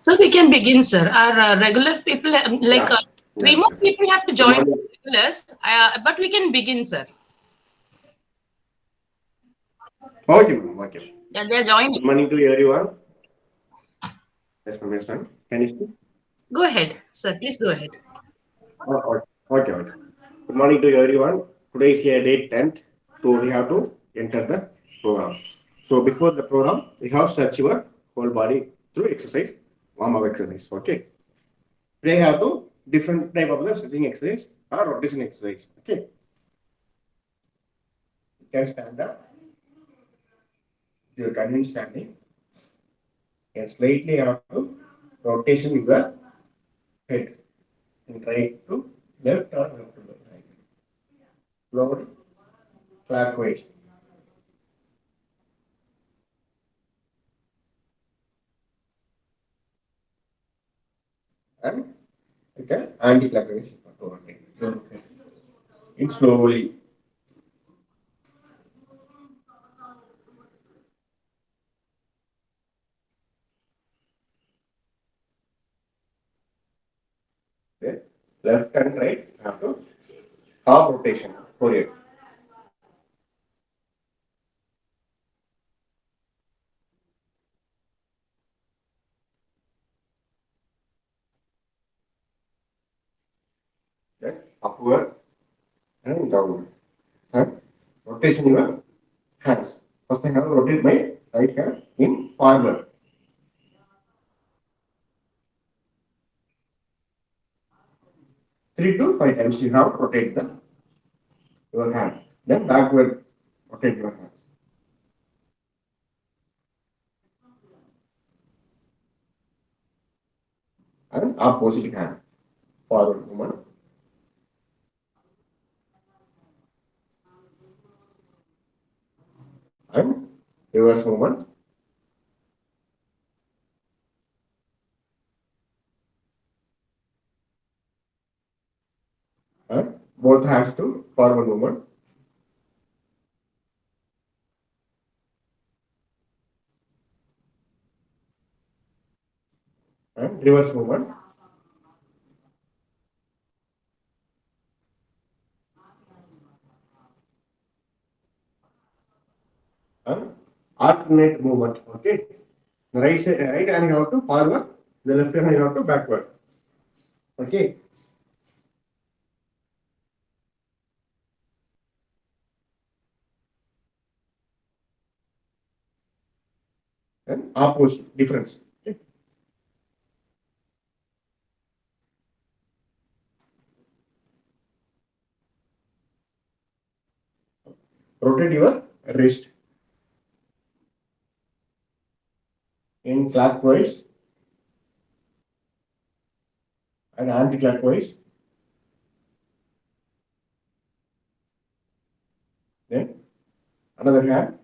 So we can begin, sir. Our regular people, like Yeah, three yeah, more sure. people have to Good join morning. regulars, but we can begin, sir. Okay, ma'am. Okay. Yeah, they're joining. Good morning to everyone. Yes, ma'am. Yes, ma'am. Can you speak? Go ahead, sir. Please go ahead. Okay, okay. Good morning to everyone. Today is date 10th, so we have to enter the program. So before the program, we have stretch your whole body through exercise, warm up exercise. Okay. They have to different type of the stretching exercise or rotation exercise. Okay. You can stand up. Your convenient standing and slightly have to rotation with the head and right to left or left to right. Slowly clockwise. And okay, anti-clockwise. It slowly. Okay. Left and right have to half rotation for it. Okay. Upward and downward. And rotation your hands. First I have to rotate my right hand in forward. 3 to 5 times you have to rotate your hand. Then backward rotate your hands. And opposite hand. Forward movement. And reverse movement. And both hands to forward movement. And reverse movement. And alternate movement. Okay. The right side, right hand you have to forward. The left hand you have to backward. Okay. And opposite difference. Okay. Rotate your wrist in clockwise and anti-clockwise. Then another hand,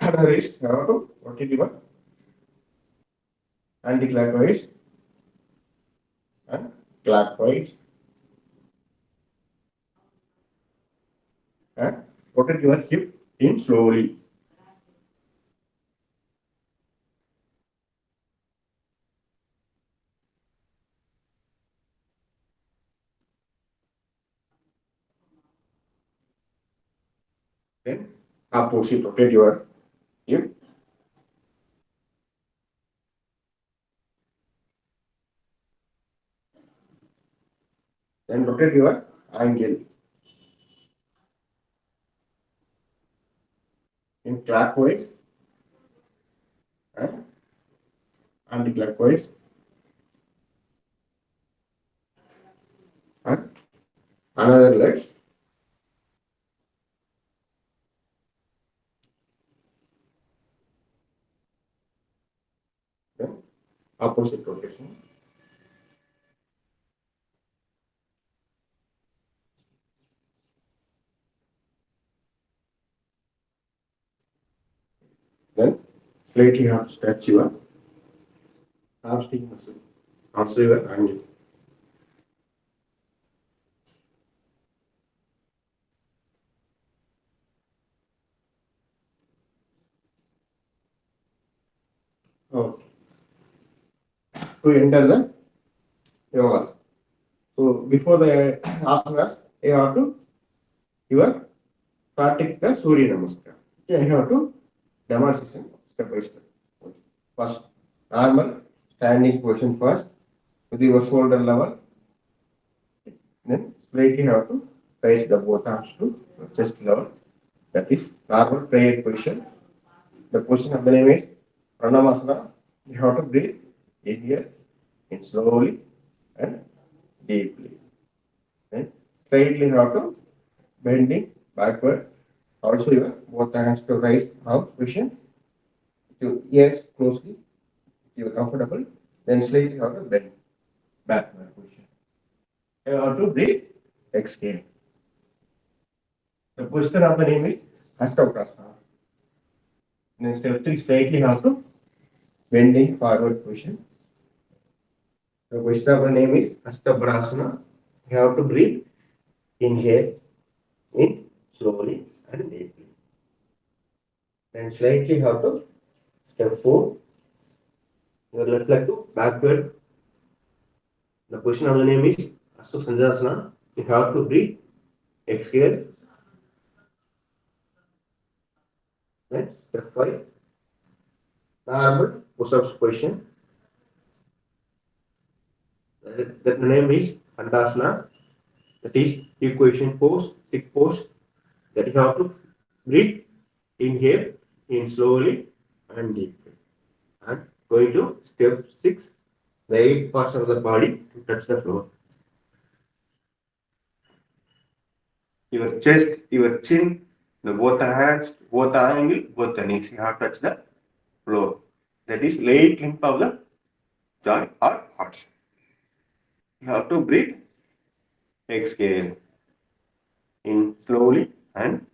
another wrist you have to rotate your anti-clockwise and clockwise and rotate your hip in slowly. Then opposite rotate your hip. Then rotate your angle in clockwise and anti-clockwise and another leg. Then opposite rotation. Then slightly have to stretch your hamstring muscle. Also your angle. Oh, to enter the yoga. So before the asanas, you have to your practice the Surya Namaskar. Okay, I have to demonstration step by step. Okay. First, normal standing position first with your shoulder level. Then slightly have to raise the both arms to chest level. That is normal prayer position. The position of the name is Pranamasana. You have to breathe in here in slowly and deeply. Then slightly have to bending backward. Also, your both hands to raise arm position to ears closely. If you are comfortable, then slightly have to bend backward position. You have to breathe, exhale. The position of the name is Hastautasana. Then step 3 slightly have to bending forward position. The position of the name is Hastabhadasana. You have to breathe, inhale, in slowly and deeply. Then slightly have to step 4. Your left leg to backward. The position of the name is Astu Sanjasana. You have to breathe, exhale. Then step 5. Normal push-ups position. The name is Andasana. That is equation pose, stick pose. That you have to breathe, inhale, in slowly and deeply. And going to step 6, the 8 parts of the body to touch the floor. Your chest, your chin, both the hands, both the angle, both the knees, you have to touch the floor. That is late limb of the joint or heart. You have to breathe, exhale, in slowly and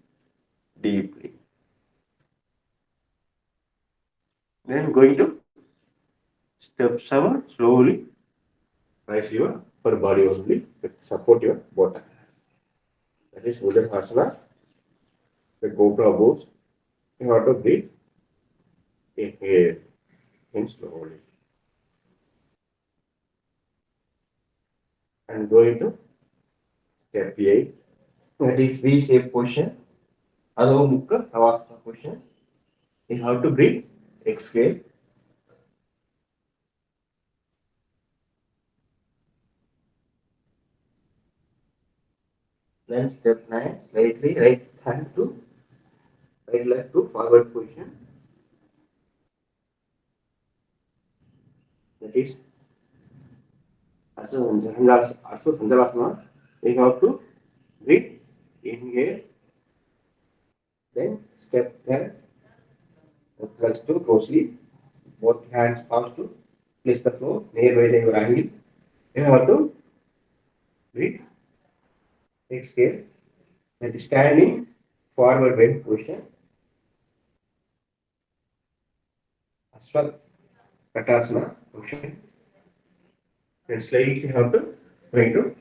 deeply. Then going to step 7, slowly raise your upper body only, support your both hands. That is Bhujangasana, the cobra pose. You have to breathe, inhale, in slowly. And going to step 8, that is V-shape position, Adho Mukha Savasana position. You have to breathe, exhale. Then step 9, slightly right hand to right leg to forward position. That is also Sandalasana. You have to breathe, inhale. Then step 10, thrust to closely, both hands palms to place the floor nearby your angle. You have to breathe, exhale, and standing forward bend position. Aswatthasana position. Then slightly have to going to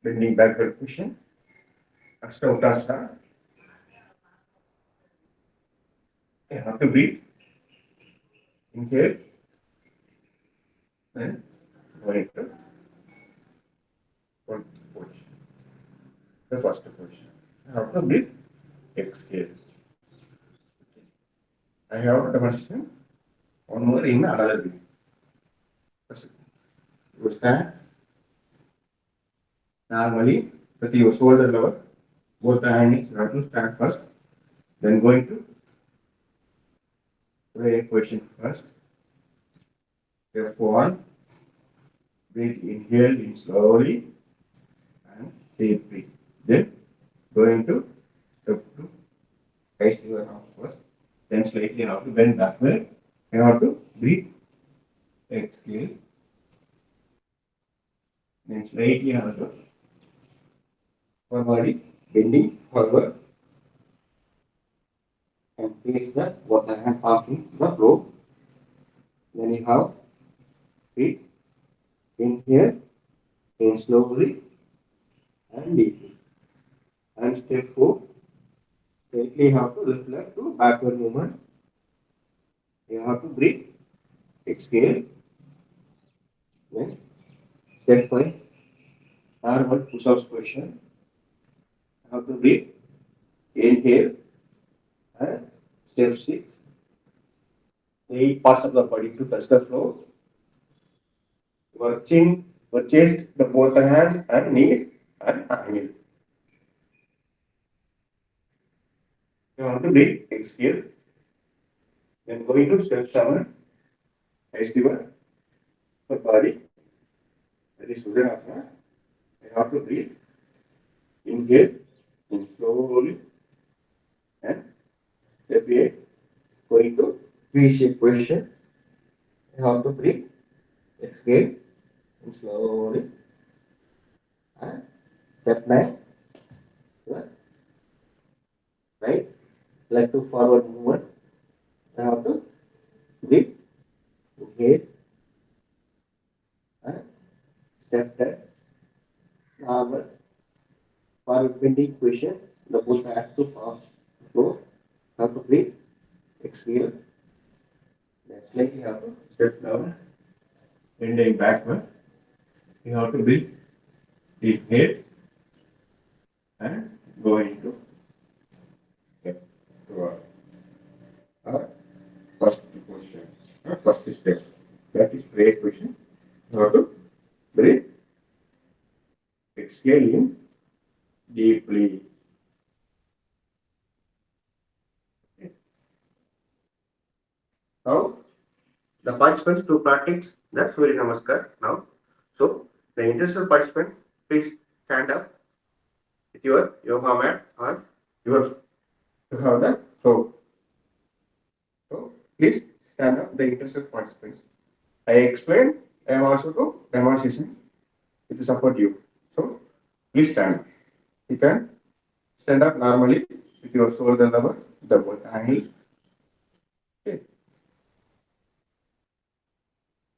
bending backward position. Ashtautasana. You have to breathe, inhale, and going to one position. The first position. You have to breathe, exhale. I have a demonstration. One more in another way. You stand normally with your shoulder level, both the hands you have to stand first, then going to prayer position first. Step 1, breathe, inhale in slowly and deeply. Then going to step 2, raise your arms first, then slightly have to bend backward. You have to breathe, exhale, then slightly have to upper body bending forward and place the both the hand on the floor. Then you have breathe, inhale, in slowly and deeply. And step 4, slightly have to left leg to backward movement. You have to breathe, exhale. Then step 5, normal push-ups position. How to breathe? Inhale. And step 6, 8 parts of the body to touch the floor. Your chin, your chest, the both the hands and knees and ankle. You want to breathe, exhale. Then going to step 7, raise your body. That is Sudanasana. You have to breathe. Inhale, in slowly, and step 8, going to V-shape position. You have to breathe. Exhale, in slowly, and step 9, right? Leg to forward movement. You have to breathe. Inhale, and step 10, normal. For bending position, the both hands to palms floor. Have to breathe. Exhale. Next leg you have to step down. Bending backward. You have to breathe. Inhale and go into step toward first position. First step. That is prayer position. You have to breathe. Exhale in deeply. Now the participants to practice the Surya Namaskar now. So the interested participant, please stand up with your yoga mat or your you have the floor. So please stand up the interested participants. I explained, I am also to demonstration to support you. So please stand up. You can stand up normally with your shoulder level, the both angles. Okay.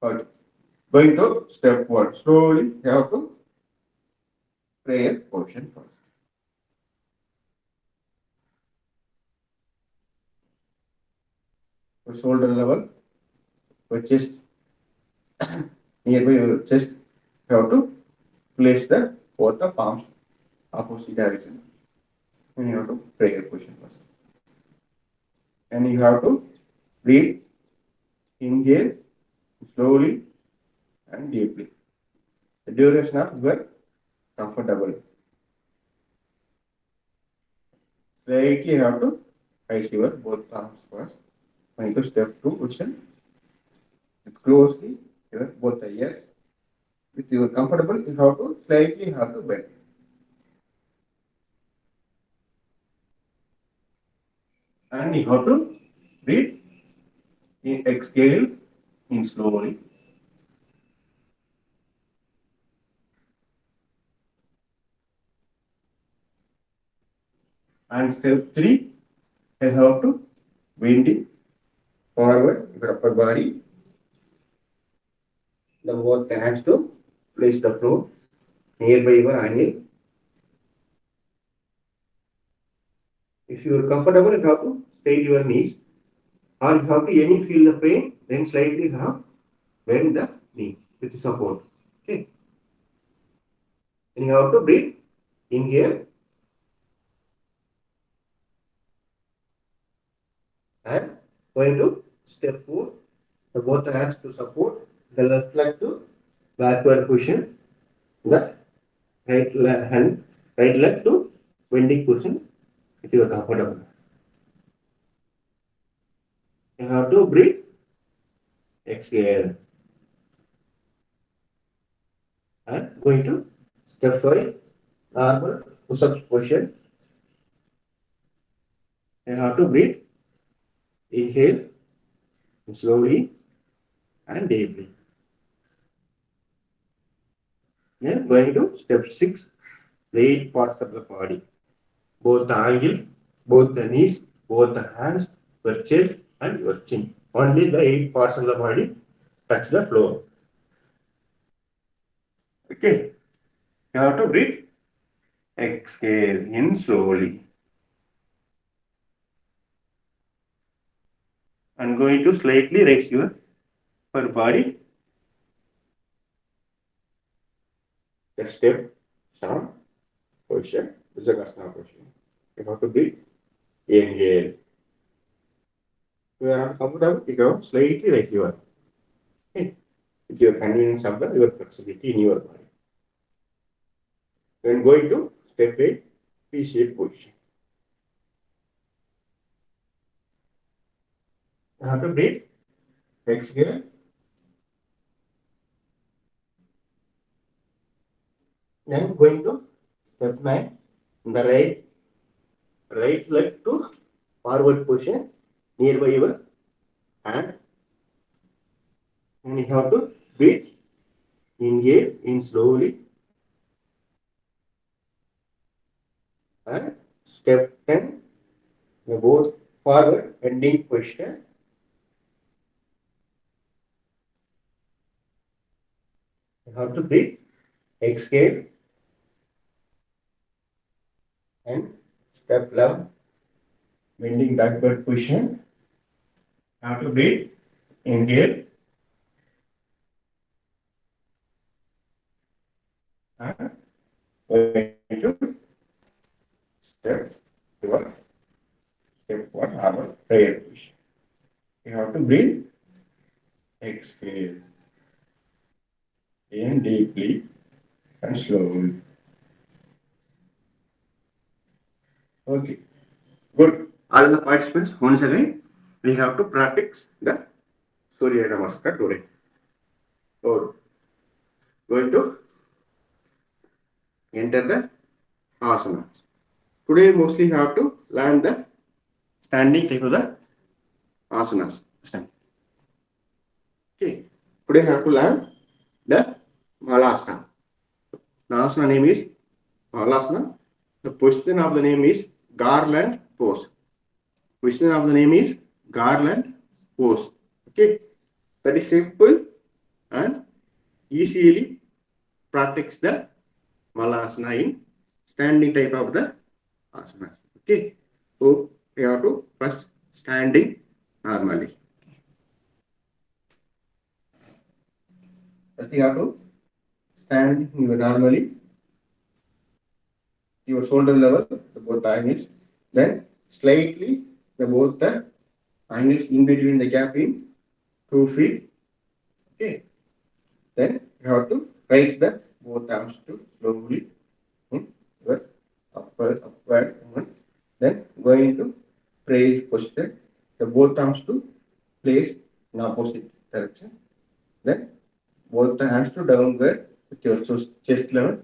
Okay. Going to step 1. Slowly you have to prayer portion first. Your shoulder level, your chest nearby your chest, you have to place the both the palms opposite direction. And you have to prayer position first. And you have to breathe, inhale slowly and deeply. The duration of your comfortable. Slightly you have to raise your both arms first. Going to step 2 position. Closely your both the ears. If you are comfortable, you have to slightly have to bend. And you have to breathe in exhale in slowly. And step 3, I have to bend forward your upper body. The both hands to place the floor nearby your angle. If you are comfortable, you have to straight your knees. Or you have to any feel the pain, then slightly have bend the knee with support. Okay. And you have to breathe. Inhale and going to step 4. The both hands to support. The left leg to backward position. The right hand, right leg to bending position if you are comfortable. You have to breathe. Exhale. And going to step 5. Normal push-up position. You have to breathe. Inhale slowly and deeply. Then going to step 6. The 8 parts of the body. Both the angle, both the knees, both the hands, your chest and your chin. Only the 8 parts of the body touch the floor. Okay. You have to breathe. Exhale in slowly. I'm going to slightly raise your upper body. Then step down position, Bhujangasana position. You have to breathe. Inhale. You are not comfortable, you go slightly right here. Okay. With your convenience of your flexibility in your body. Then going to step A, P-shape position. You have to breathe. Exhale. Then going to step 9, the right leg to forward position nearby your hand. And you have to breathe. Inhale in slowly. And step 10, you go forward, ending position. You have to breathe. Exhale. And step 11, bending backward position. You have to breathe. Inhale. And going to step 1, step 1, normal prayer position. You have to breathe. Exhale. In deeply and slowly. Okay. Good. All the participants, once again, we have to practice the Surya Namaskar today. So, going to enter the asana. Today, mostly you have to learn the standing type of the asanas. Okay. Today, you have to learn the Malasana. The asana name is Malasana. The position of the name is garland pose. Position of the name is garland pose. Okay. That is simple and easily practice the Malasana in standing type of the asana. Okay. So you have to first standing normally. First you have to stand normally. Your shoulder level, the both angles. Then slightly the both the angles in between the gap in 2 feet. Okay. Then you have to raise the both arms to slowly your upward. Then going to prayer posture. The both arms to place in opposite direction. Then both the hands to downward with your chest level.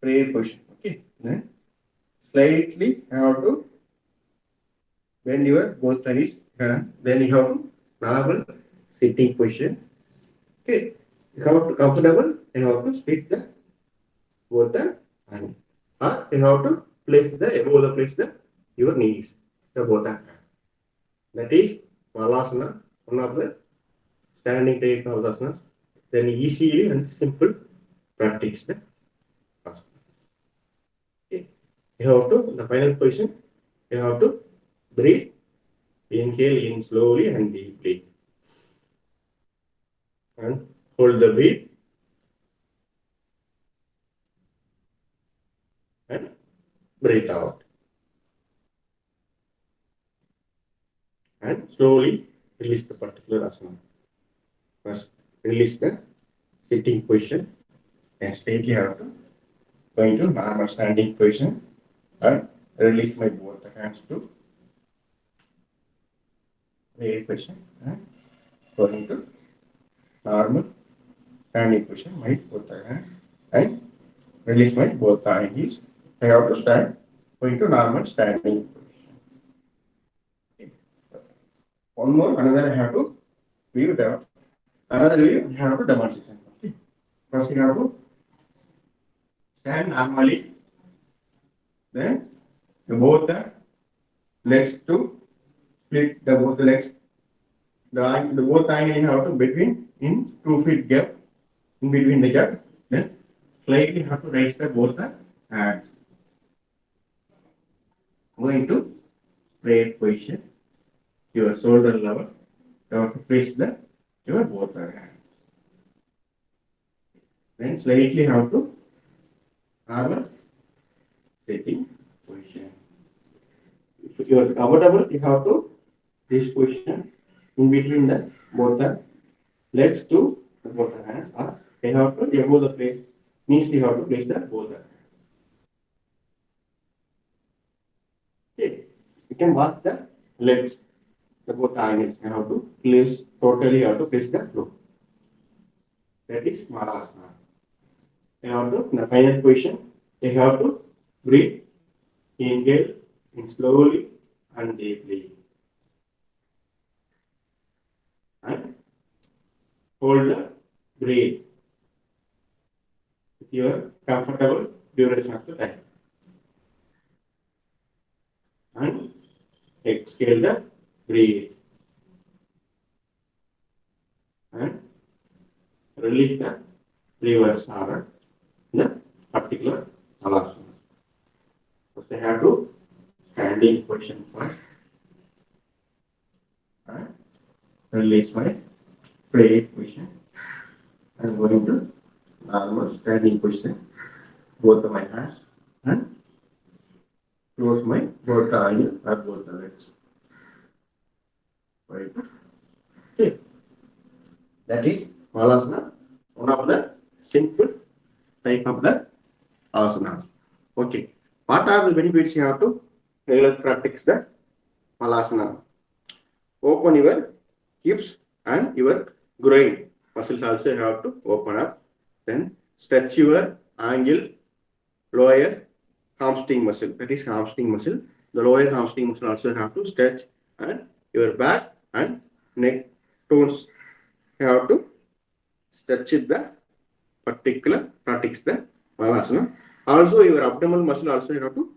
Prayer position. Okay. Then slightly you have to bend your both knees. Then you have to normal sitting position. Okay. You have to comfortable. You have to split the both the hands. Or you have to place your knees. The both the hands. That is Malasana, one of the standing type of asanas. Then easily and simple practice the asana. Okay. You have to, the final position, you have to breathe. Inhale in slowly and deeply. And hold the breath. And breathe out. And slowly release the particular asana. First, release the sitting position. And straightly have to go into normal standing position. And release my both hands to prayer position. And go into normal standing position. My both hands. And release my both hands. I have to stand. Going to normal standing position. One more, another I have to view the another view I have to demonstration. Okay. First you have to stand normally. Then both the legs to split the both the legs. The both angle you have to between in 2 feet gap in between the gap. Then slightly have to raise the both the hands. Going to prayer position. Your shoulder level. You have to place the your both the hands. Then slightly have to normal sitting position. If you are comfortable, you have to this position in between the both the legs to both the hands, or you have to above the place. Means you have to place the both the hands. Okay. You can watch the legs, the both angles. You have to place totally. You have to place the floor. That is Malasana. You have to in the final position. You have to breathe. Inhale in slowly and deeply, and hold the breath with your comfortable duration of the time, and exhale the breath and release the reverse or the particular halasana. First, I have to standing position first and release my prayer position and going to normal standing position. Both of my hands and close my both the eyes or both the legs. Right. Okay. That is Malasana, one of the simple type of the asana. Okay. What are the benefits you have to regular practice the Malasana? Open your hips and your groin muscles also have to open up. Then stretch your angle lower hamstring muscle. That is hamstring muscle. The lower hamstring muscle also have to stretch, and your back and neck tones have to stretch the particular practice the Malasana. Also, your abdominal muscle also you have to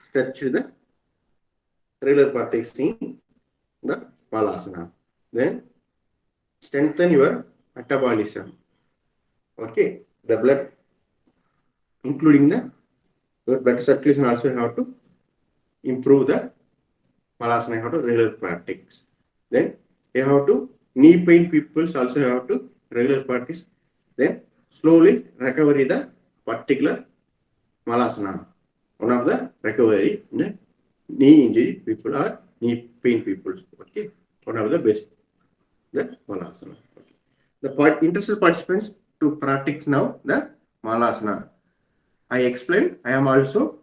stretch the regular practicing the Malasana. Then strengthen your metabolism. Okay, the blood, including the your blood circulation, also have to improve the Malasana. You have to regular practice. Then you have to knee pain people also have to regular practice. Then slowly recovery the particular Malasana. One of the recovery in the knee injury people or knee pain people. Okay, one of the best the Malasana. Okay. The interested participants to practice now the Malasana. I explained. I am also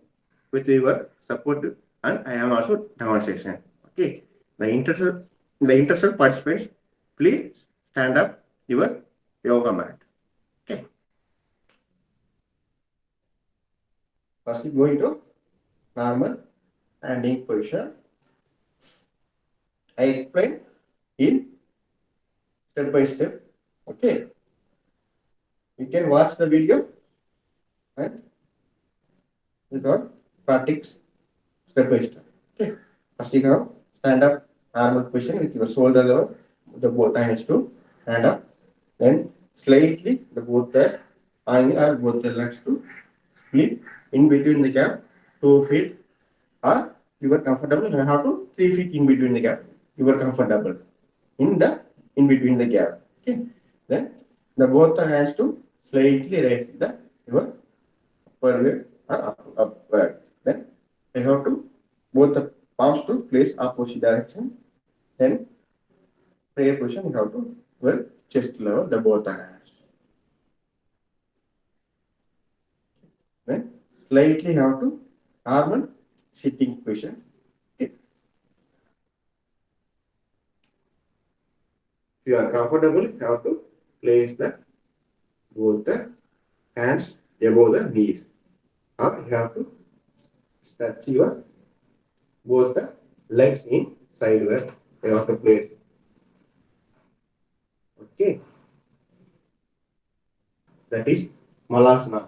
with your support, and I am also demonstration. Okay. The interested participants, please stand up your yoga mat. Okay. First, going to normal standing position. I explained in step by step. Okay. You can watch the video and you got practice step by step. Okay. First, you have stand up normal position with your shoulder level, the both hands to stand up. Then slightly the both the arm or both the legs to split in between the gap 2 feet, or you are comfortable. You have to 3 feet in between the gap. You are comfortable in between the gap. Okay. Then the both the hands to slightly raise the your upward or upward. Then you have to both the palms to place opposite direction. Then prayer position you have to well chest level the both the hands. Then slightly you have to normal sitting position. Okay. If you are comfortable, you have to place the both the hands above the knees. Or you have to stretch your both the legs in sideways. You have to place. Okay. That is Malasana.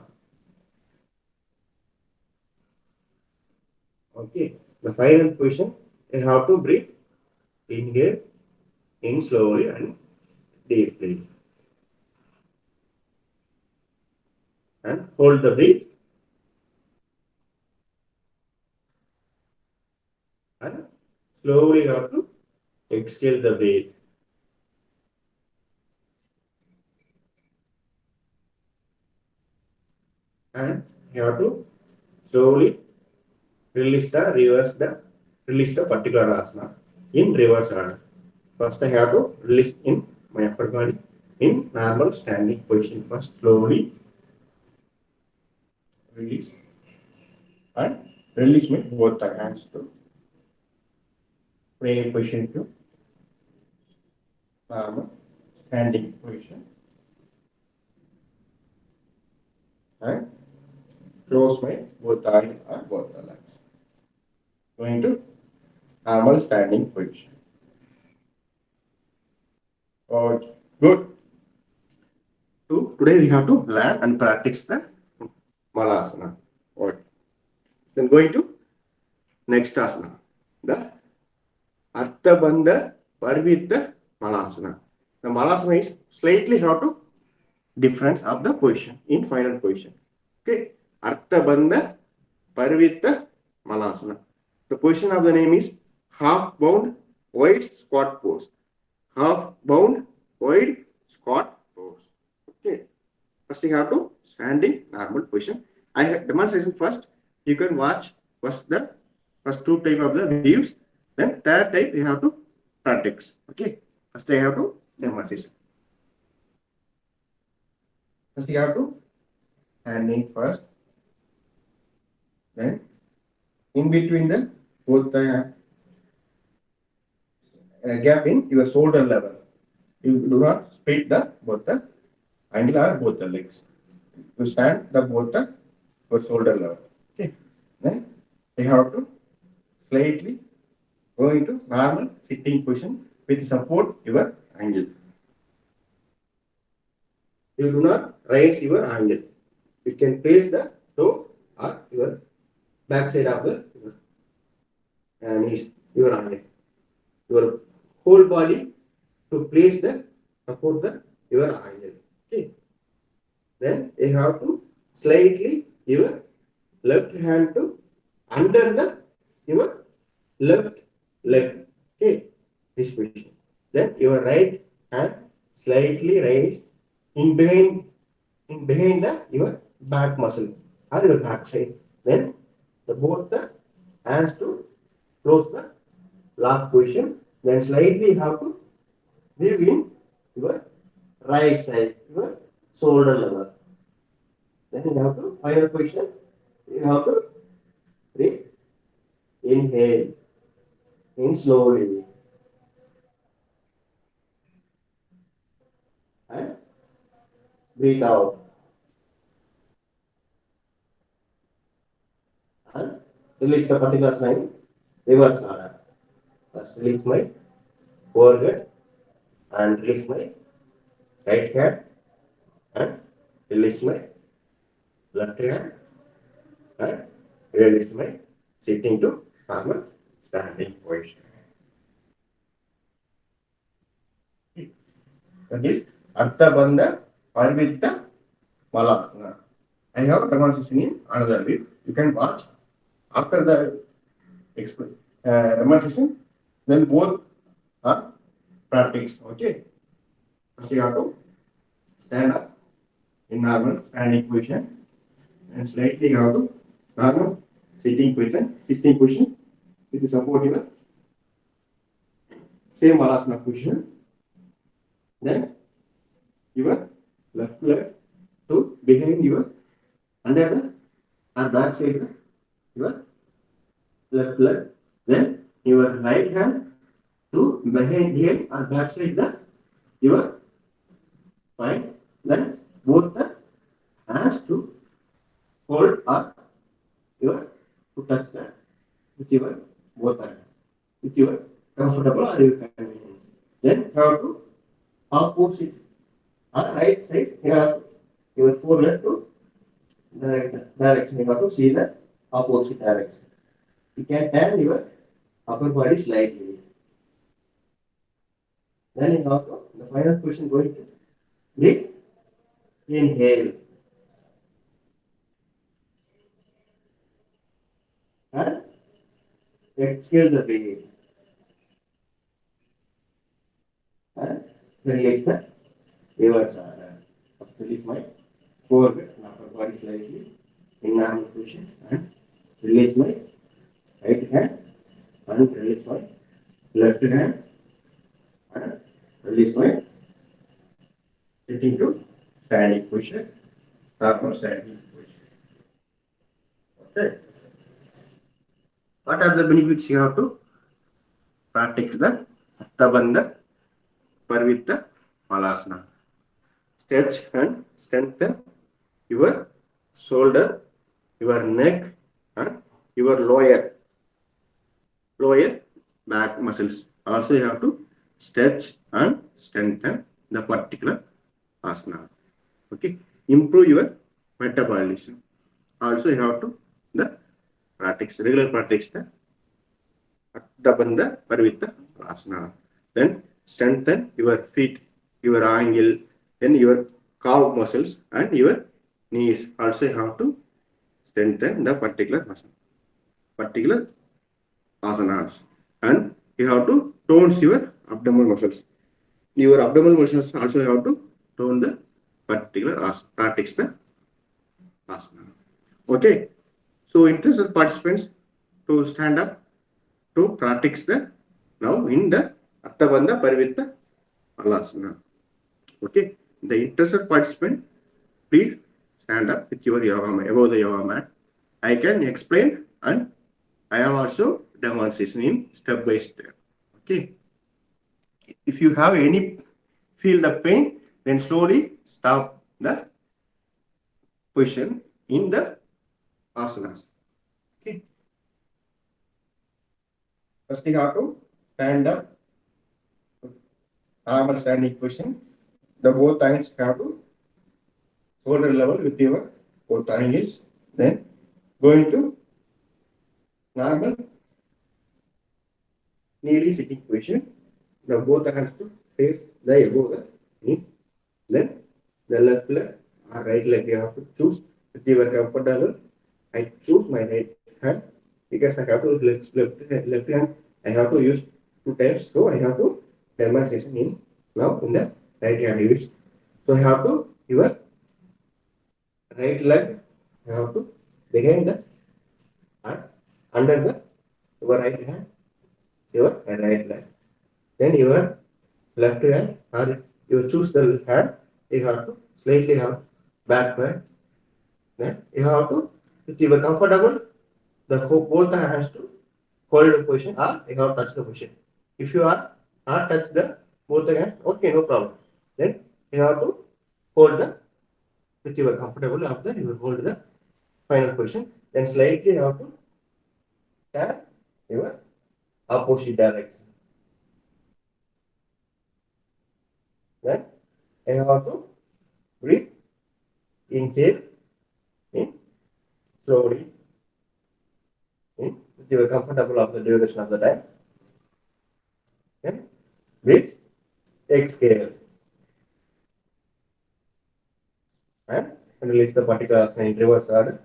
Okay. The final position, you have to breathe. Inhale in slowly and deeply. And hold the breath. And slowly you have to exhale the breath. and you have to slowly release the particular asana in reverse order. First, I have to release in my upper body in normal standing position. First, slowly release and release my both the hands to prayer position to normal standing position and close my both eyes or both the legs. Going to normal standing position. Okay, good. Today we have to learn and practice the Malasana. Okay. Then going to next asana, the Arthabandha Parvita Malasana. The Malasana is slightly have to difference of the position in final position. Okay, Arthabandha Parvita Malasana. The position of the name is half bound wide squat pose. Half bound wide squat pose. Okay. First you have to standing normal position. I have demonstration first. You can watch first the first two type of the views. Then third type you have to practice. Okay. First I have to demonstration. First you have to standing first. Then in between the both the gap in your shoulder level. You do not split the both the angle or both the legs. You stand the both the your shoulder level. Okay. Then you have to slightly go into normal sitting position with support your angle. You do not raise your angle. You can place the toe or your back side of the knees, your angle. Your whole body to place the support the your angle. Okay. Then you have to slightly your left hand to under the your left leg. Okay. This position. Then your right hand slightly raised in behind the your back muscle or your back side. Then the both the hands to close the lock position. Then slightly you have to leave in your right side, your shoulder level. Then you have to final position. You have to breathe. Inhale. In slowly. And breathe out. And release the particular time. Reverse order. First release my forehead and release my right hand and release my left hand and release my sitting to normal standing position. That is Arthabandha Parvita Malasana. I have demonstration in another way. You can watch after the demonstration. Then both are practice. Okay. First you have to stand up in normal standing position and slightly you have to normal sitting position with the support your same Malasana position. Then your left leg to behind your under the or back side your left leg. Then your right hand to behind here or back side the your spine. Then both the hands to hold or your to touch the with your both hands with your comfortable or your convenience. Then have to opposite or right side you have your forehead to direction. You have to see the opposite direction. You can turn your upper body slightly. Then you have to the final position going to breathe. Inhale and exhale the breath and release the reverse order. Release my forehead and upper body slightly in normal position and release my right hand and release my left hand and release my sitting to standing position, normal standing position. Okay. What are the benefits you have to practice the Attabandha Parvita Malasana? Stretch and strengthen your shoulder, your neck, and your lower back muscles. Also, you have to stretch and strengthen the particular asana. Okay, improve your metabolism. Also, you have to the practice regular practice the Attabandha Parvita asana. Then strengthen your feet, your ankle, then your calf muscles and your knees. Also, you have to strengthen the particular asanas, and you have to tone your abdominal muscles. Your abdominal muscles also have to tone the particular practice the asana. Okay, so interested participants to stand up to practice the now in the Attabandha Parvita Malasana. Okay, the interested participant, please stand up with your yoga mat, above the yoga mat. I can explain and I am also demonstration in step by step. Okay. If you have any feel the pain, then slowly stop the position in the asanas. Okay. First you have to stand up, normal standing position. The both hands have to shoulder level with your both angles. Then going to normal kneeling sitting position. The both hands to face the above the knees. Then the left leg or right leg you have to choose with your comfortable. I choose my right hand because I have to left hand. I have to use 2 times, so I have to demonstration in now in the right hand use. So I have to your right leg. I have to behind the and under the your right hand, your right leg. Then your left hand or you choose the hand. You have to slightly have backward. Then you have to, if you are comfortable, the both the hands to hold the position or you have to touch the position. If you are not touch the both the hands, okay, no problem. Then you have to hold the, if you are comfortable after you will hold the final position. Then slightly you have to turn your opposite direction. Then you have to breathe inhale in slowly in if you are comfortable of the duration of the time. Then breathe exhale and release the particular asana in reverse order.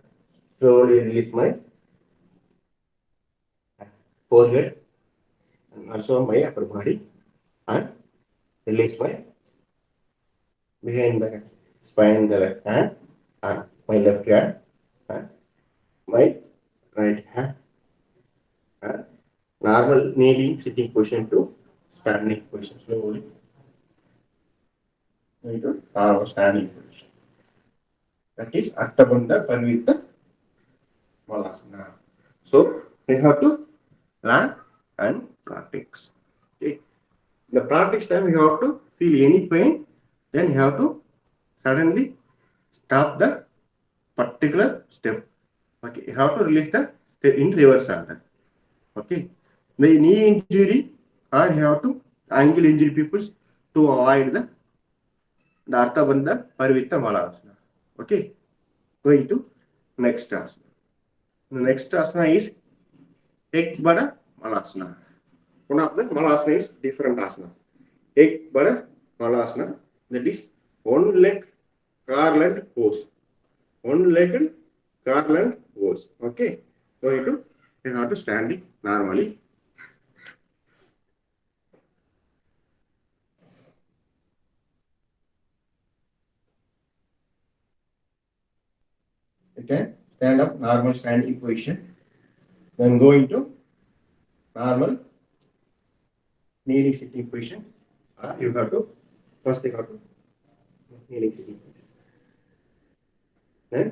Slowly release my forehead and also my upper body and release my behind the spine, the left hand and my left hand and my right hand and normal kneeling sitting position to standing position. Slowly into normal standing position. That is Attabandha Parvita Malasana. So we have to learn and practice. Okay. The practice time you have to feel any pain, then you have to suddenly stop the particular step. Okay, you have to release the step in reverse order. Okay, the knee injury or you have to ankle injury people to avoid the Attabandha Parvita Malasana. Okay, going to next asana. The next asana is Ekbada Malasana. One of the Malasana is different asanas. Ekbada Malasana, that is one leg garland pose. One legged garland pose. Okay, going to you have to stand it normally. You can stand up, normal standing position. Then go into normal kneeling sitting position. You have to first you have to kneeling sitting position. Then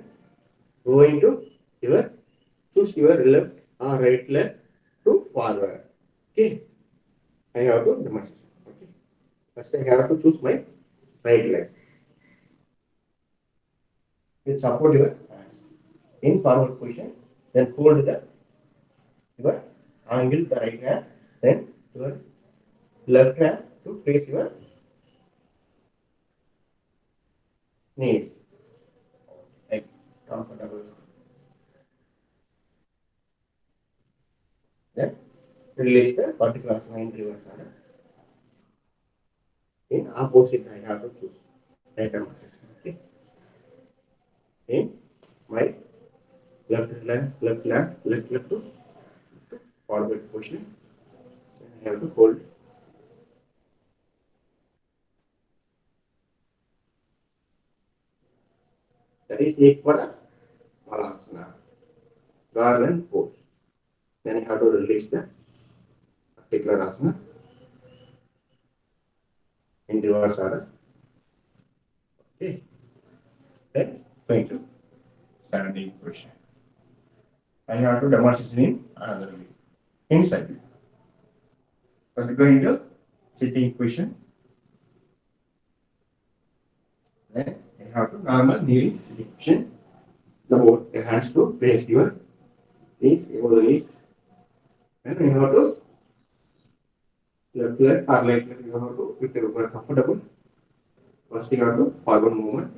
go into your choose your left or right leg to forward. Okay. I have to demonstrate. Okay. First I have to choose my right leg. You support your hands in forward position. Then hold the your angle the right hand. Then your left hand to face your knees. Like comfortable. Then release the particular mind reverse order. In opposite, I have to choose right arm position. Okay. In my left leg to forward position. I have to hold. That is Ekpada Malasana. Garland pose. Then I have to release the particular asana in reverse order. Okay. Then going to standing position. I have to demonstrate in another way. Inside. First go into sitting position. Then I have to normal kneeling sitting position. Now the hands to place your knees above the knees. Then you have to left leg or right leg you have to if you are comfortable. First you have to forward movement.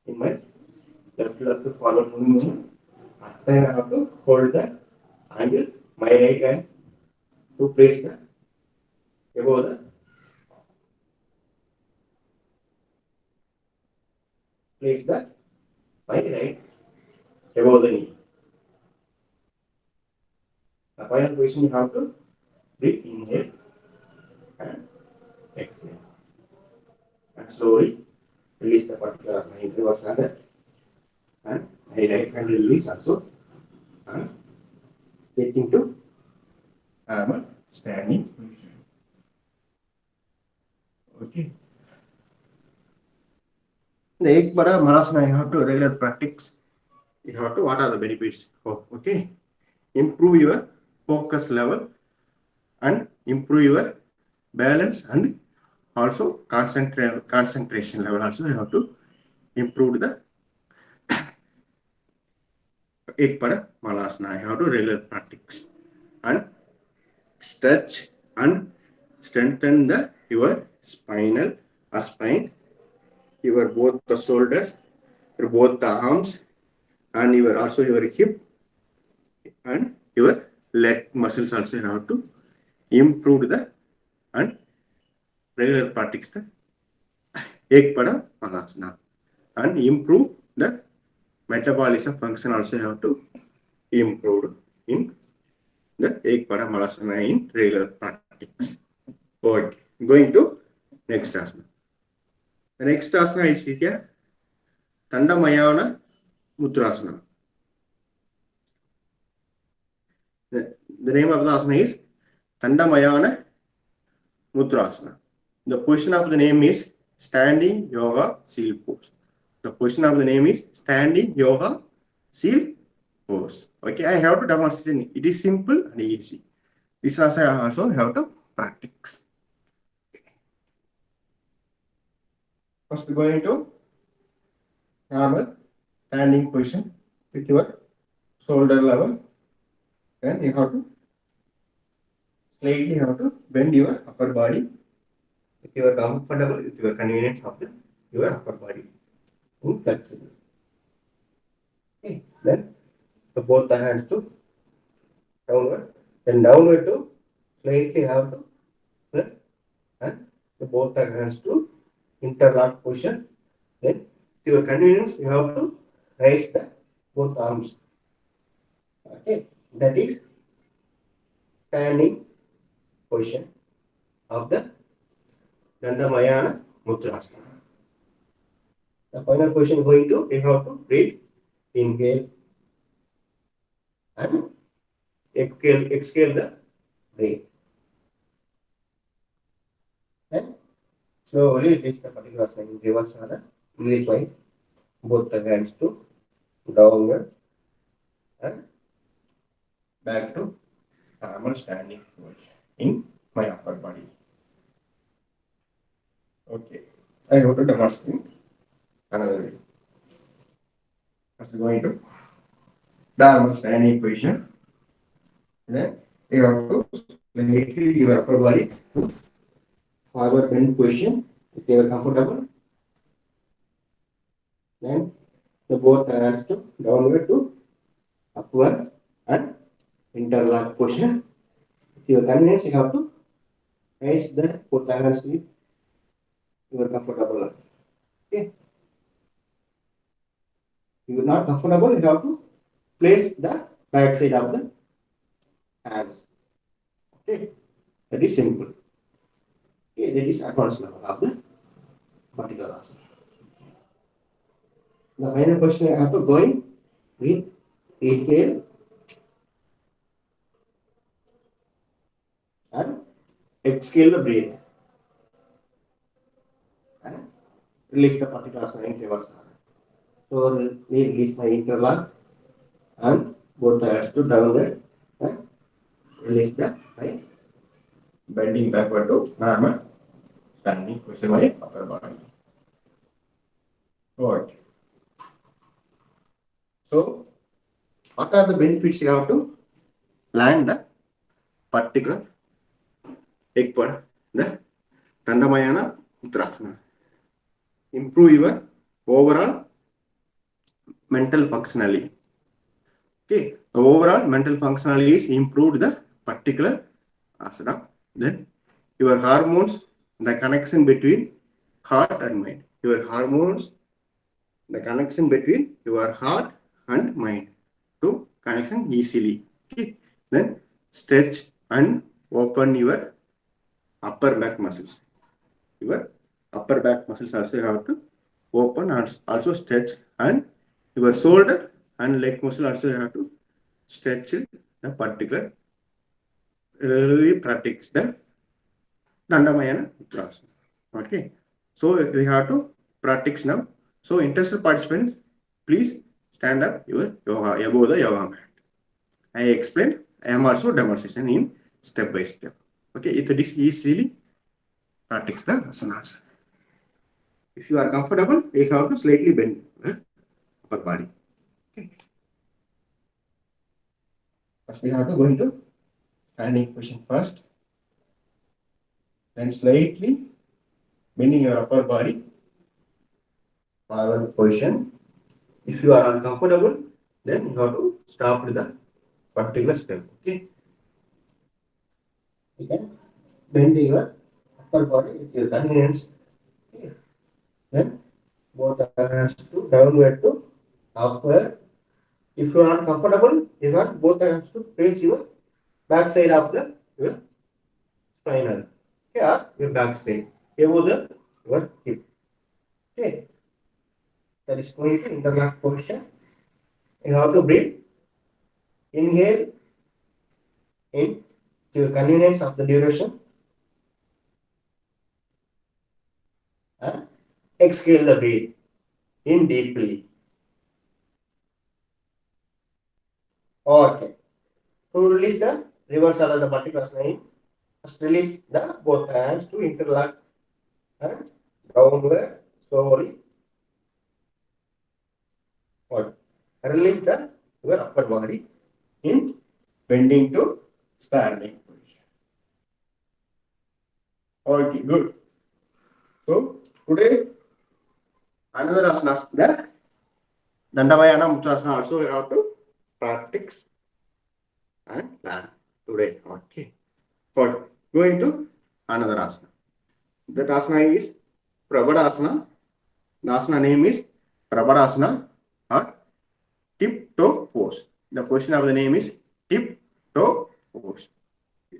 In my left leg to forward movement. Then I have to hold the angle, my right hand to place the above the place the my right above the knee. The final position you have to breathe inhale and exhale. And slowly release the particular my reverse hand and my right hand release also and getting to normal standing position. Okay. The Ekpada Malasana you have to regular practice. You have to what are the benefits of okay? Improve your focus level and improve your balance and also concentration level also you have to improve the Ekpada Malasana. You have to regular practice and stretch and strengthen the your spinal or spine, your both the shoulders, your both the arms, and your also your hip and your leg muscles also you have to improve the and regular practice the Ekpada Malasana and improve the metabolism function also you have to improve in the Ekpada Malasana in regular practice. Okay. Going to next asana. The next asana is here Tandamayana Mudrasana. The name of the asana is Tandamayana Mudrasana. The position of the name is standing yoga seal pose. The position of the name is standing yoga seal pose. Okay, I have to demonstrate. It is simple and easy. This asana also have to practice. First going to normal standing position with your shoulder level. Then you have to slightly have to bend your upper body if you are comfortable, if you are convenience of your upper body in flexible. Okay. Then both the hands to downward, then downward to slightly have to flip and both the hands to interlock position. Then to your convenience, you have to raise the both arms. Okay, that is standing position of the Dandamayana Mudrasana. The final question going to, we have to breathe, inhale and exhale the breath. And slowly reach the particular sign in reverse order. Release my both the hands to downward and back to normal standing position in my upper body. Okay, I have to demonstrate another way. First, going to normal standing position. Then you have to slightly your upper body to forward bend position if you are comfortable. Then the both hands to downward to upward and interlock position. If you are convenience, you have to raise the both hands if you are comfortable. Okay. If you are not comfortable, you have to place the back side of the hands. Okay. That is simple. Okay, that is advanced level of the particular asana. The final question I have to go in with inhale and exhale the breath and release the particular asana in reverse order. So we release my interlock and both hands to downward and release the my bending backward to normal standing position my upper body. Okay. So what are the benefits you have to land the particular ekpad the Dandamayana Uttarasana? Improve your overall mental functionality. Okay, the overall mental functionality is improved the particular asana. Then your hormones, the connection between heart and mind. Your hormones, the connection between your heart and mind to connection easily. Okay, then stretch and open your upper back muscles. Your upper back muscles also have to open and also stretch, and your shoulder and leg muscle also have to stretch the particular practice the Dandamayana Uttarasana. Okay, so we have to practice now. So interested participants, please stand up your yoga above the yoga mat. I explained. I am also demonstration in step by step. Okay, it is easily practice the asanas. If you are comfortable, you have to slightly bend the upper body. Okay. First, we have to go into standing position first. Then slightly bending your upper body forward position. If you are uncomfortable, then you have to stop with the particular step. Okay. You can bend your upper body with your convenience. Okay. Then both hands to downward to upward. If you are not comfortable, you have both hands to face your back side of the your spinal. Okay, or your back side above the your hip. Okay. That is going to interlock position. You have to breathe. Inhale in to your convenience of the duration. And exhale the breath in deeply. Okay. To release the reverse order the particular asana, first release the both hands to interlock and downward slowly. Or release the your upper body in bending to standing position. Okay, good. So today another asana, the Dandamayana Uttarasana also we have to practice and learn today. Okay. For going to another asana. That asana is Prabhadasana. The asana name is Prabhadasana or tip-toe pose. The position of the name is tip-toe pose.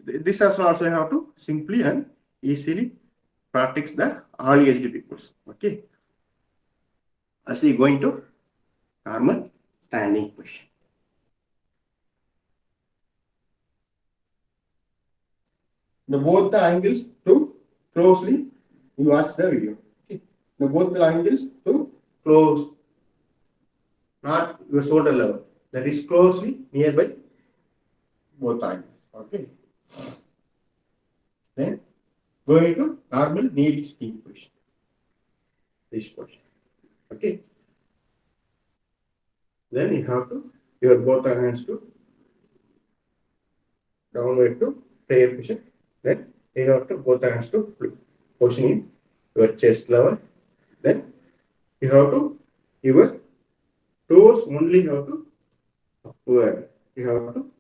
This asana also you have to simply and easily practice the all aged peoples. Okay. Actually going to normal standing position. The both the angles to closely you watch the video. Okay. The both the angles to close, not your shoulder level. That is closely nearby both angles. Okay. Then going to normal knee sitting position. This position. Okay. Then you have to your both hands to downward to prayer position. Then you have to both hands to position in your chest level. Then you have to your toes only have to upward. You have to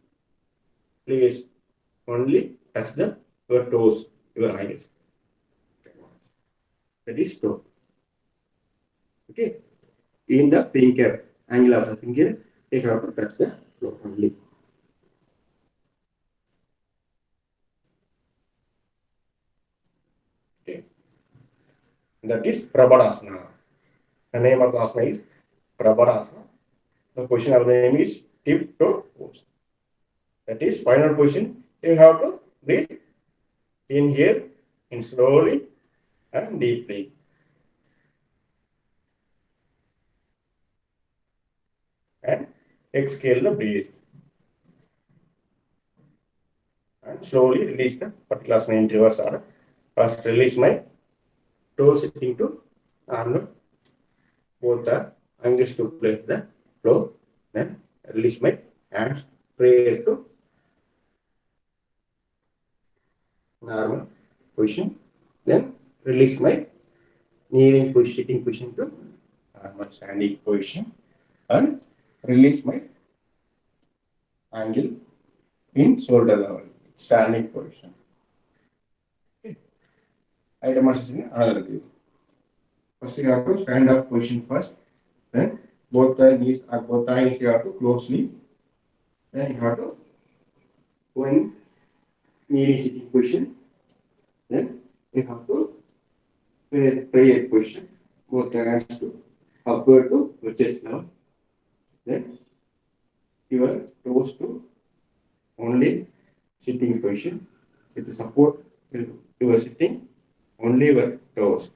place only touch the your toes, your eyes. That is toe. Okay. In the finger, angle of the finger, you have to touch the floor only. Okay. That is Prabhadasana. The name of the asana is Prabhadasana. The position of the name is tiptoe pose. That is final position. You have to breathe in here, in slowly and deeply. And exhale the breath. And slowly release the particular asana in reverse order. First release my toes sitting to arm, both the angles to place the floor. Then release my hands, prayer to normal position. Then release my kneeling position, sitting position to normal standing position. And release my angle in shoulder level, standing position. Okay. I demonstrate in another view. First, you have to stand up position first. Then both the knees or both thighs you have to closely. Then you have to go in kneeling sitting position. Then you have to prayer position. Both the hands to upward to your chest level. Then your toes to only sitting position with the support. You are sitting only your toes.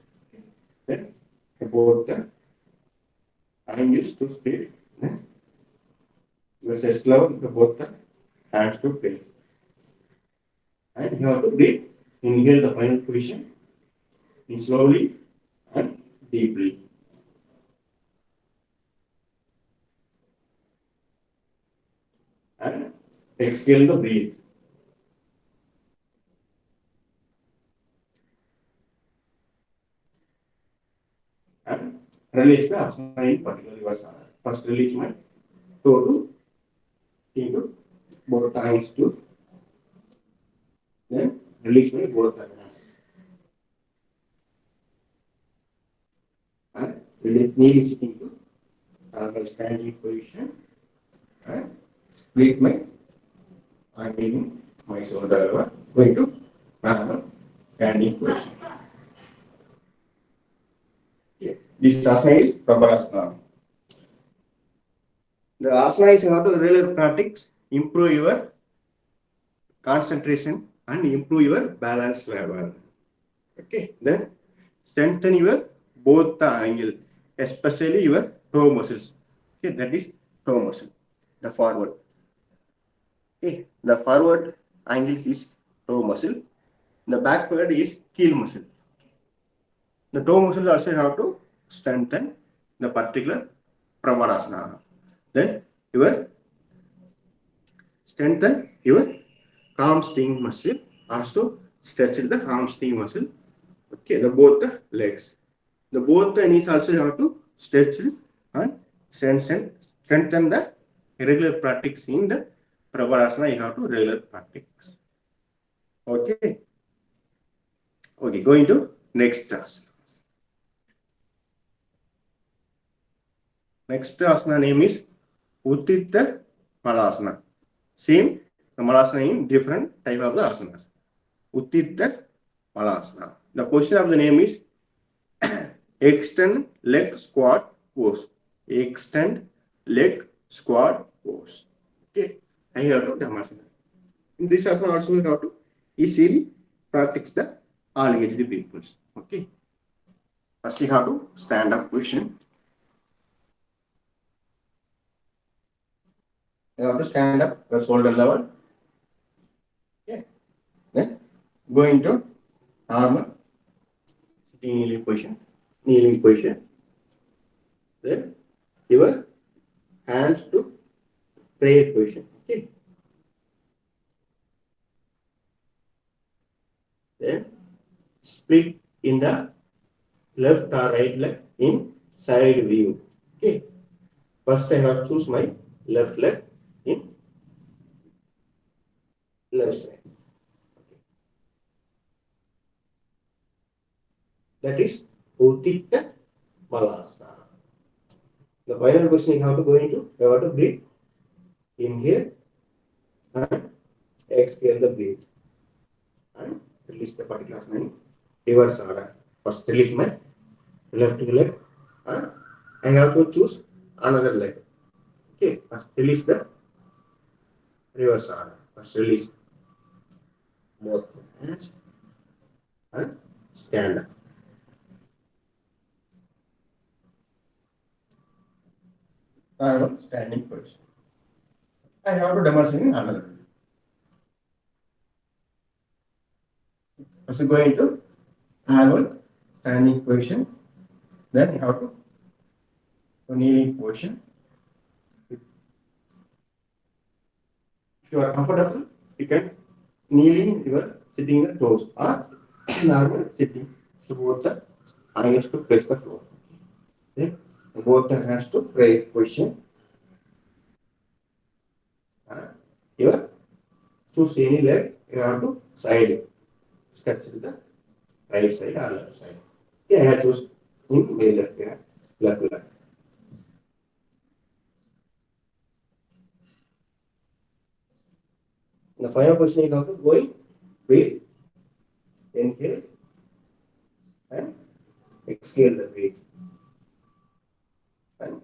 Then both the angles to split. Then your chest level, both the hands to place. And you have to breathe. Inhale the final position in slowly and deeply. And exhale the breath. And release the asana in particular reverse order. First release my toe to into both hands to. Then release my both hands. And release knee sitting to normal standing position. And split my angle my shoulder level going to normal standing position. Okay. This asana is Prabhadasana. The asana is how to regular practice, improve your concentration and improve your balance level. Okay, then strengthen your both the angle, especially your toe muscles. Okay, that is toe muscle, the forward. Okay, the forward angle is toe muscle. The backward is heel muscle. The toe muscle also have to strengthen the particular Prabhadasana. Then your strengthen your hamstring muscle. Also stretch the hamstring muscle. Okay, the both the legs. The both the knees also have to stretch and strengthen the regular practice in the Prabhadasana. You have to regular practice. Okay. Okay, going to next asana. Next asana name is Utthita Malasana. Same the Malasana in different type of the asanas. Utthita Malasana. The position of the name is extend leg squat pose. Extend leg squat pose. Okay, I have to demonstrate. In this asana also we have to easily practice the all aged peoples. Okay, first you have to stand up position. You have to stand up the shoulder level. Okay, then going to normal sitting kneeling position. Kneeling position. Then your hands to prayer position. Okay. Then split in the left or right leg in side view. Okay. First I have to choose my left leg in left side. Okay. That is Utthita Malasana. The final question you have to go into, you have to breathe. Inhale and exhale the breathe. And release the particular line. Reverse order. First release my left leg and I have to choose another leg. Okay, first release the reverse order. First release both hands and stand up. I am standing position. I have to demonstrate in another. First go into angle standing position. Then you have to kneeling position. If you are comfortable, you can kneeling, you are sitting the toes or normal sitting. So both the hands to press the floor. Okay. Both the hands to pray position. Here, choose any leg, you have to side stretch the right side or left side. Yeah, I have choose in my left hand, left leg. The final position you have to go in, breathe, inhale, and exhale the breath. And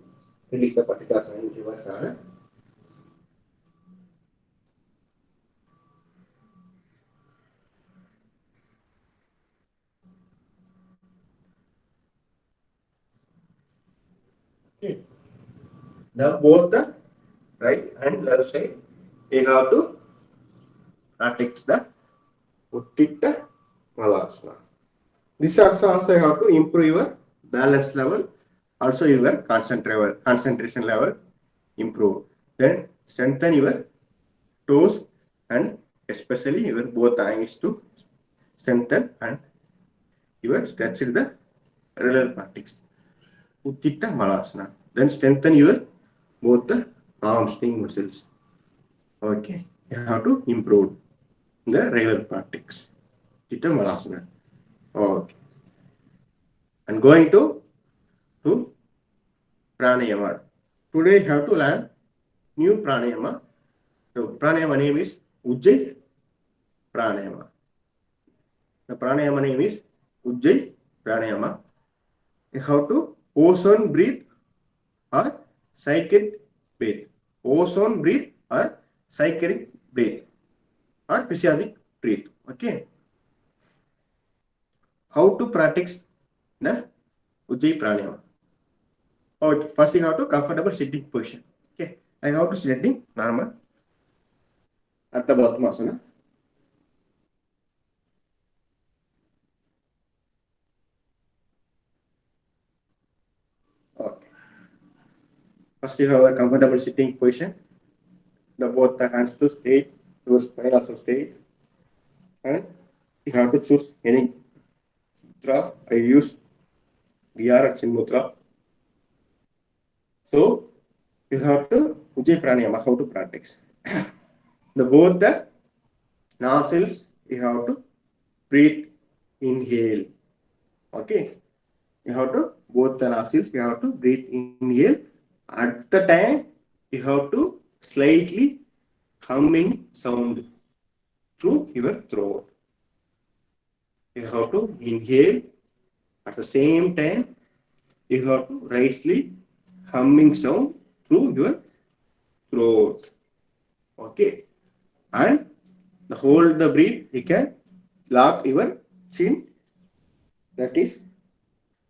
release the particular sign reverse order. Okay. Now both the right and left side, you have to practice the Utthita Malasana. This also you have to improve your balance level, also your concentration level improve. Then strengthen your toes and especially your both hands to strengthen and your stretch the regular practice. Utthita Malasana. Then strengthen your both the hamstring muscles. Okay, you have to improve the regular practice. Utthita Malasana. Okay. And going to pranayama. Today you have to learn new pranayama. So pranayama name is Ujjayi Pranayama. The pranayama name is Ujjayi Pranayama. You have to ozone breathe or cyclic breathe. Ozone breathe or cyclic breathe or physiologic breathe. Okay. How to practice the Ujjayi Pranayama? Okay. First you have to comfortable sitting position. Okay. I have to sitting normal. Ardha Padmasana. Okay. First you have a comfortable sitting position. Both the hands to straight, your spine also straight. And you have to choose any mudra. I use VR Chin Mudra. So you have to Ujjayi Pranayama, how to practice. Both the nostrils you have to breathe, inhale. Okay. You have to both the nostrils you have to breathe, inhale. At the time you have to slightly humming sound through your throat. You have to inhale. At the same time, you have to raisely humming sound through your throat. Okay, and the hold the breath, you can lock your chin. That is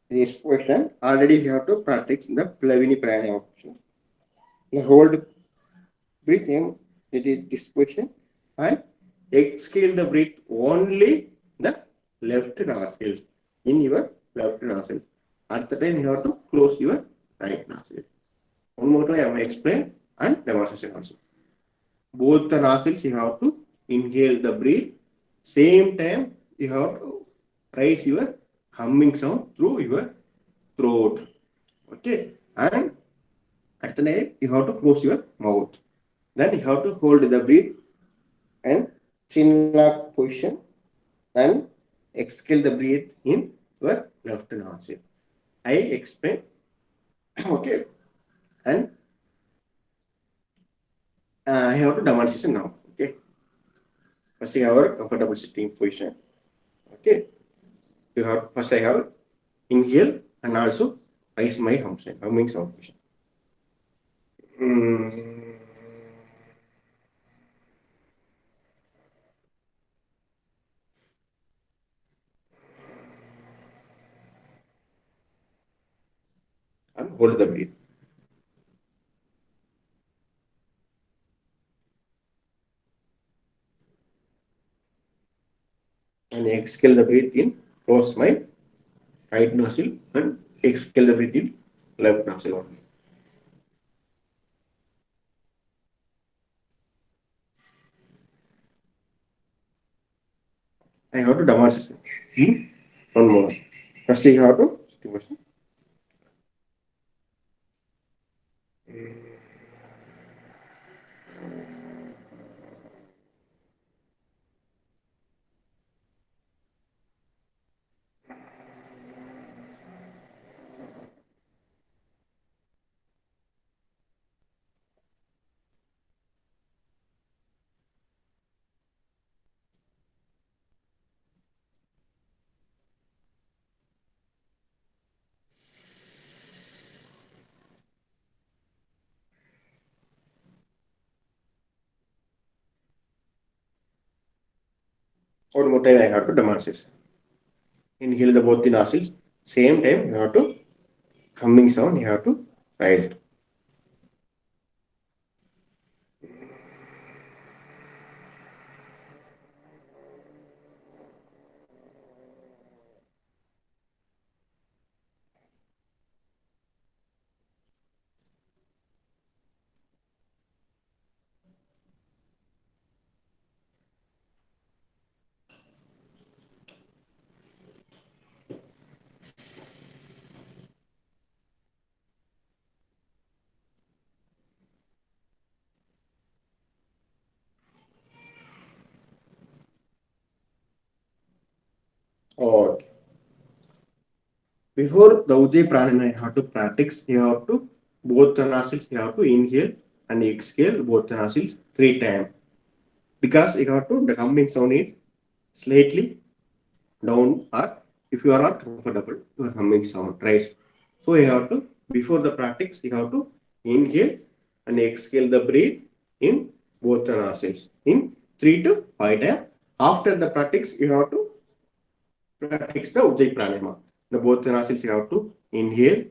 this question. Already you have to practice the Plavini Pranayama. You hold breathe in, it is this position, and exhale the breath only the left nostrils, in your left nostril. At the time you have to close your right nostril. One more time I will explain and demonstration also. Both the nostrils you have to inhale the breath. Same time you have to raise your humming sound through your throat. Okay, and at the time you have to close your mouth. Then you have to hold the breath and chin lock position and exhale the breath in your left nostril. I explain. Okay, and I have to demonstration now. Okay, first I have comfortable sitting position. Okay, you have first I have inhale and also raise my humming sound position. And hold the breath. And exhale the breath in, close my right nostril and exhale the breath in left nostril only. I have to demonstrate. One more. First, you have to demonstrate. One more time, I have to demonstrate. Inhale the both the nostrils. Same time, you have to humming sound. You have to raise. Okay. Before the Ujjayi Pranayama, you have to practice. You have to both the nostrils. You have to inhale and exhale both the nostrils 3 times. Because you have to the humming sound is slightly down, or if you are not comfortable, your humming sound rise. So you have to before the practice you have to inhale and exhale the breath in both the nostrils in 3 to 5 times. After the practice you have to practice the Ujjayi Pranayama. The both the nostrils you have to inhale.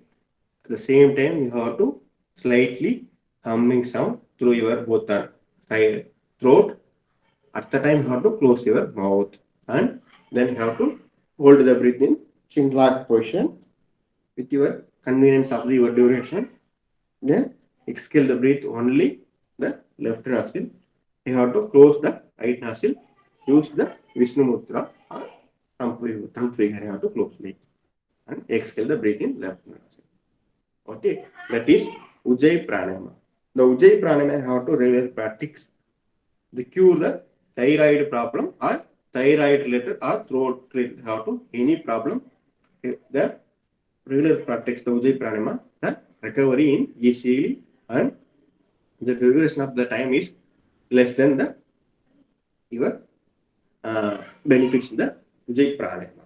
At the same time you have to slightly humming sound through your both the throat. At the time you have to close your mouth and then you have to hold the breath in chin lock position with your convenience of your duration. Then exhale the breath only the left nostril. You have to close the right nostril. Use the Vishnu Mudra or thumb finger. You have to close it and exhale the breath in left nostril. Okay, that is Ujjayi Pranayama. The Ujjayi Pranayama you have to regular practice. The cure the thyroid problem or thyroid related or throat related have to any problem. The regular practice the Ujjayi Pranayama, the recovery in easily and the duration of the time is less than the your benefits in the Ujjayi Pranayama.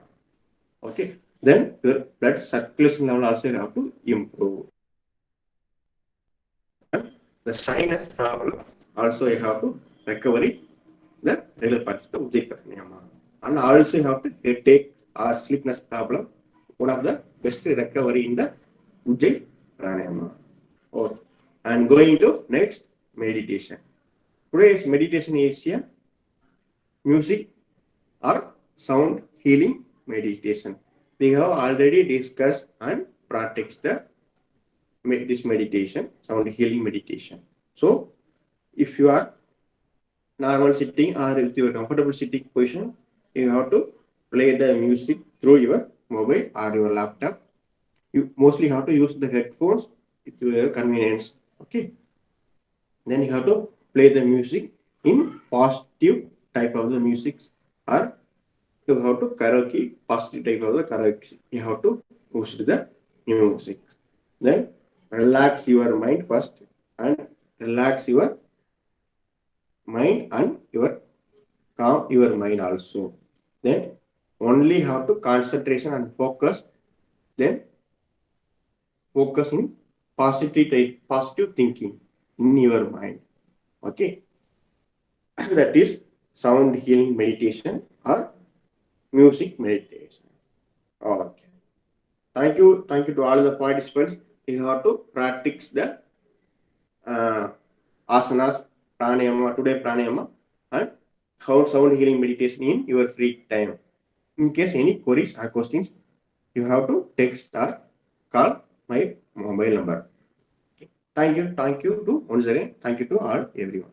Okay, then your blood circulation level also have to improve. the sinus problem also you have to recovery the regular practice the Ujjayi Pranayama. And also you have to headache or sleepiness problem, one of the best recovery in the Ujjayi Pranayama. Okay. And going to next meditation. Today's meditation is a music or sound healing meditation. We have already discussed and practiced this meditation, sound healing meditation. So if you are normal sitting or if you are comfortable sitting position, you have to play the music through your mobile or your laptop. You mostly have to use the headphones to your convenience. Okay. Then you have to play the music in positive type of the music, or you have to karaoke positive type of the karaoke. You have to use the music. Then relax your mind first and relax your mind and your calm your mind also. Then only have to concentration and focus. Then focus in positive thinking in your mind. Okay. That is sound healing meditation or music meditation. Okay. Thank you to all the participants. You have to practice the asanas, pranayama, today pranayama, and sound healing meditation in your free time. In case any queries or questions, you have to text or call my mobile number. Okay. Thank you to once again. Thank you to all everyone.